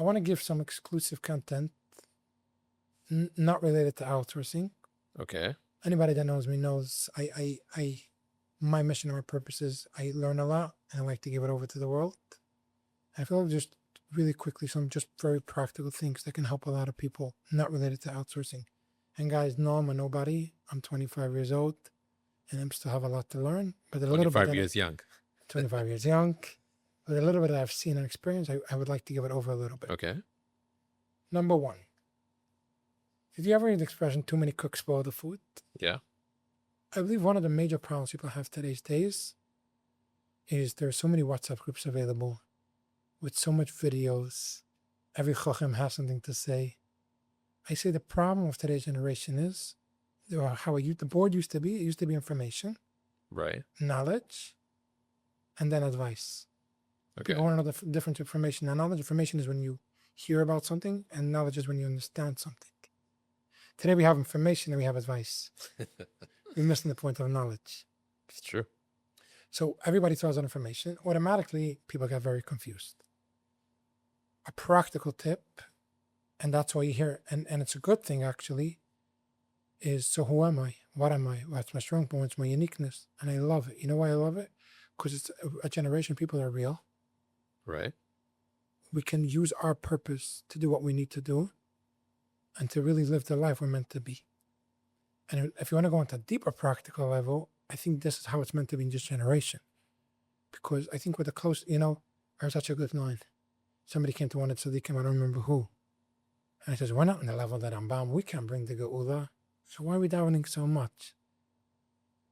I want to give some exclusive content, not related to outsourcing. Okay. Anybody that knows me knows my mission and my purpose is I learn a lot and I like to give it over to the world. I feel just really quickly some just very practical things that can help a lot of people not related to outsourcing. And guys, no, I'm a nobody. I'm 25 years old and I'm still have a lot to learn. But a little bit 25 years young. 25 years young. But a little bit that I've seen and experienced, I would like to give it over a little bit. Okay. Number one. Did you ever hear the expression, too many cooks spoil the food? Yeah. I believe one of the major problems people have today's days is there are so many WhatsApp groups available with so much videos. Every chochem has something to say. I say the problem of today's generation is how the board used to be. It used to be information, Right. knowledge, and then advice. Okay. People want to know the difference of information. Now, knowledge information is when you hear about something, and knowledge is when you understand something. Today we have information and we have advice. We're missing the point of knowledge. It's true. So everybody throws out information. Automatically, people get very confused. A practical tip, and that's why you hear, and it's a good thing actually, is so who am I? What am I? What's my strong point? What's my uniqueness? And I love it. You know why I love it? Because it's a generation, people are real. Right. We can use our purpose to do what we need to do and to really live the life we're meant to be. And if you want to go on to a deeper practical level, I think this is how it's meant to be in this generation. Because I think with the close, I heard such a good line. Somebody came to one at Tzaddikim, I don't remember who. And he says, we're not on the level that I'm bound. We can't bring the Geula. So why are we davening so much?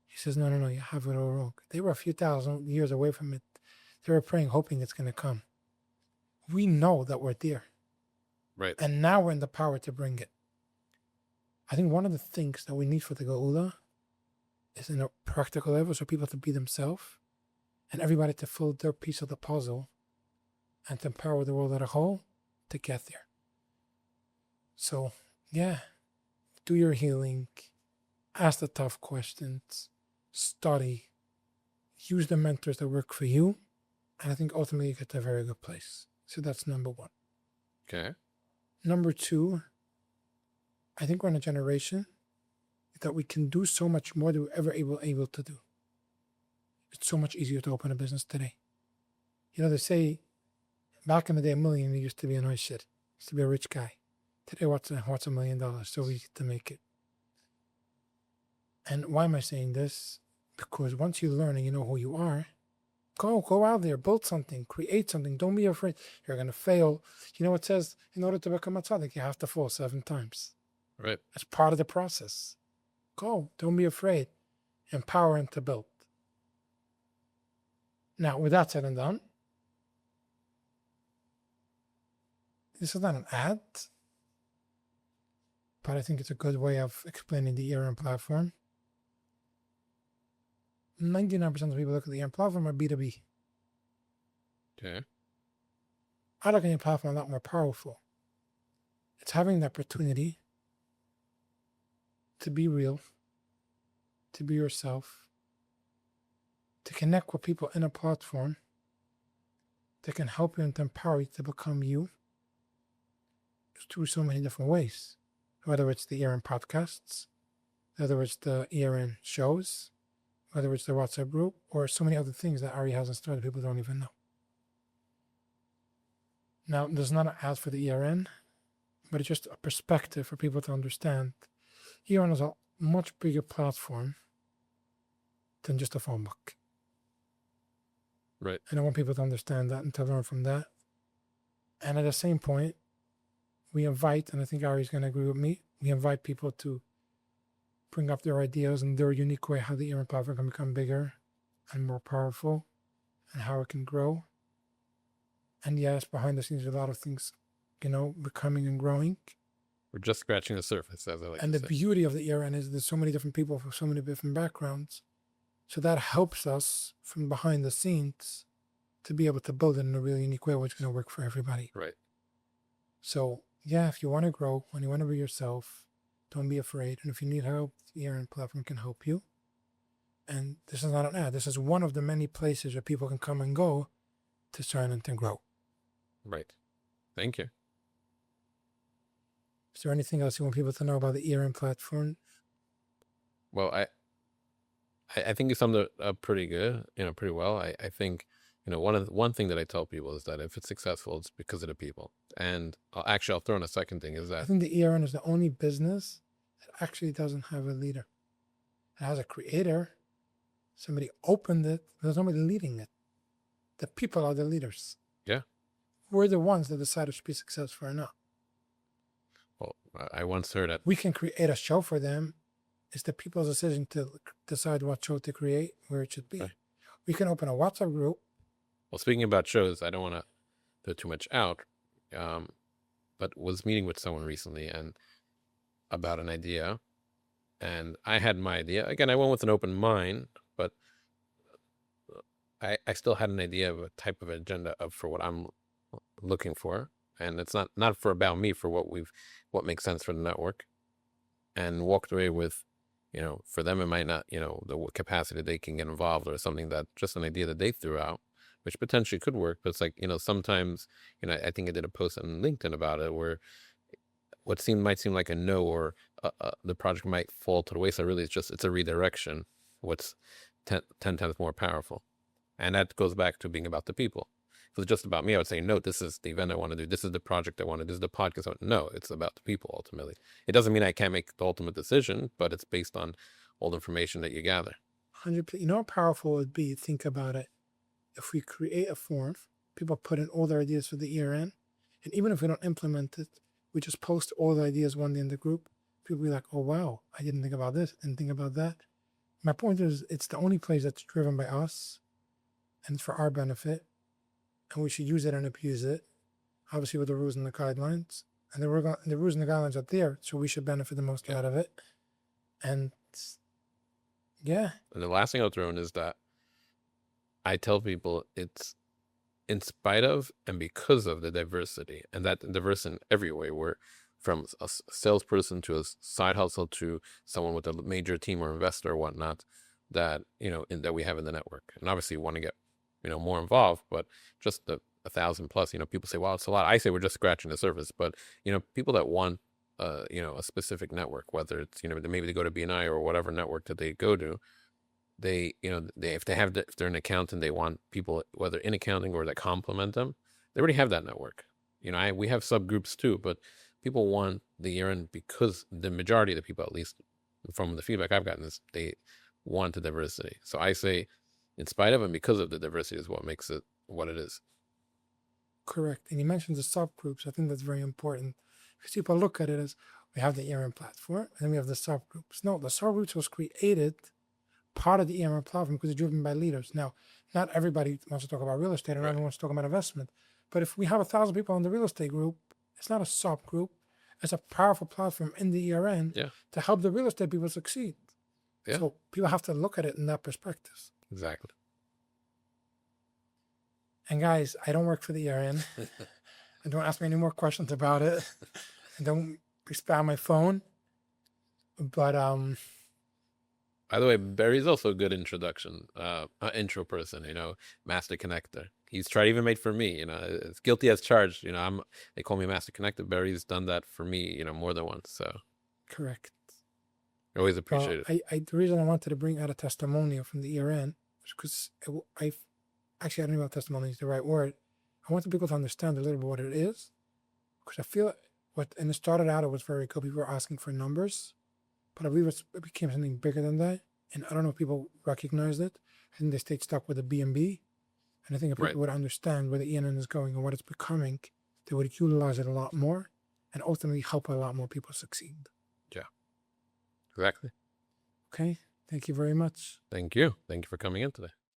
He says, no, you have it all wrong. They were a few thousand years away from it. They were praying, hoping it's going to come. We know that we're there. Right. And now we're in the power to bring it. I think one of the things that we need for the Geula is in a practical level, so people to be themselves and everybody to fill their piece of the puzzle and to empower the world as a whole to get there. So, yeah, do your healing, ask the tough questions, study, use the mentors that work for you, and I think ultimately you get to a very good place. So that's number one. Okay. Number two, I think we're in a generation that we can do so much more than we're ever able to do. It's so much easier to open a business today. They say back in the day, $1 million used to be a nice shit. Used to be a rich guy. Today, what's $1 million? So easy to make it. And why am I saying this? Because once you learn and you know who you are, go out there, build something, create something. Don't be afraid. You're going to fail. It says in order to become a tzaddik, you have to fall 7 times. Right. It's part of the process. Go. Don't be afraid. Empower and to build. Now, with that said and done, this is not an ad, but I think it's a good way of explaining the ERN platform. 99% of people look at the ERN platform are B2B. Okay. I look at the platform a lot more powerful. It's having the opportunity to be real, to be yourself, to connect with people in a platform that can help you and to empower you to become you through so many different ways. Whether it's the ERN podcasts, whether it's the ERN shows, whether it's the WhatsApp group, or so many other things that Ari hasn't started, people don't even know. Now, there's not an ad for the ERN, but it's just a perspective for people to understand. ERN is a much bigger platform than just a phone book. Right. And I want people to understand that and to learn from that. And at the same point, we invite, and I think Ari's going to agree with me, we invite people to bring up their ideas in their unique way, how the ERN platform can become bigger and more powerful and how it can grow. And yes, behind the scenes, a lot of things, becoming and growing. We're just scratching the surface, as I like and to the say. beauty of the ERN is there's so many different people from so many different backgrounds. So that helps us from behind the scenes to be able to build it in a really unique way, which is going to work for everybody. Right. So, yeah, if you want to grow, when you want to be yourself, don't be afraid. And if you need help, the ERN platform can help you. And this is not an ad. This is one of the many places where people can come and go to sign and to grow. Right. Thank you. Is there anything else you want people to know about the ERN platform? Well, I think you summed it up pretty good, pretty well. I think, one thing that I tell people is that if it's successful, it's because of the people. And I'll throw in a second thing is I that, think the ERN is the only business that actually doesn't have a leader. It has a creator. Somebody opened it. There's nobody leading it. The people are the leaders. yeah, We're the ones that decide it should be successful or not. well, I once heard that, We can create a show for them. It's the people's decision to decide what show to create, where it should be. Right. We can open a WhatsApp group. well, speaking about shows, I don't want to throw too much out, but was meeting with someone recently and about an idea. And I had my idea. Again, I went with an open mind, but I still had an idea of a type of agenda for what I'm looking for. And it's not for about me, for what makes sense for the network. And walked away with, for them, it might not, the capacity they can get involved, or something that just an idea that they threw out, which potentially could work. But it's like, sometimes, I think I did a post on LinkedIn about it where what might seem like a no, or the project might fall to the wayside. Really, it's a redirection. What's 10 times more powerful. And that goes back to being about the people. If it's just about me, I would say, no, this is the event I want to do. This is the project I want to do. This is the podcast. No, it's about the people ultimately. It doesn't mean I can't make the ultimate decision, but it's based on all the information that you gather. 100%. You know how powerful it would be? Think about it. If we create a form, people put in all their ideas for the ERN, and even if we don't implement it, we just post all the ideas one day in the group. People be like, oh, wow, I didn't think about this and think about that. My point is, it's the only place that's driven by us, and it's for our benefit, and we should use it and abuse it, obviously with the rules and the guidelines. And the rules and the guidelines are there, so we should benefit the most out of it. And yeah. And the last thing I'll throw in is that I tell people it's in spite of and because of the diversity, and that diverse in every way, where from a salesperson to a side hustle to someone with a major team or investor or whatnot, that, that we have in the network. And obviously we want to get, more involved, but just the 1,000 plus, people say, well, it's a lot. I say we're just scratching the surface, but, people that want, a specific network, whether it's, maybe they go to BNI or whatever network that they go to, they, if they're an accountant, they want people, whether in accounting or that complement them, they already have that network. We have subgroups too, but people want the ERN because the majority of the people, at least from the feedback I've gotten, is they want the diversity. So I say, in spite of and because of the diversity is what makes it what it is. Correct. And you mentioned the subgroups. I think that's very important, because people look at it as we have the ERN platform and then we have the subgroups. No, the subgroups was created part of the ERN platform because it's driven by leaders. Now, not everybody wants to talk about real estate, and everyone wants to talk about investment. But if we have 1,000 people in the real estate group, it's not a subgroup. It's a powerful platform in the ERN to help the real estate people succeed. Yeah. So people have to look at it in that perspective. Exactly. And guys, I don't work for the ERN. And don't ask me any more questions about it. And don't spam my phone. But by the way, Barry's also a good introduction, intro person, master connector. He's even made for me, it's guilty as charged. They call me master connector. Barry's done that for me, more than once. So correct. I always appreciate it. The reason I wanted to bring out a testimonial from the ERN was because I don't know if testimony is the right word. I wanted people to understand a little bit what it is, because I feel and it started out, it was very cool. People were asking for numbers, but I believe it became something bigger than that. And I don't know if people recognized it. I think they stayed stuck with the B&B. And I think if people would understand where the ERN is going and what it's becoming, they would utilize it a lot more and ultimately help a lot more people succeed. Yeah, exactly. Okay. Thank you very much. Thank you. Thank you for coming in today.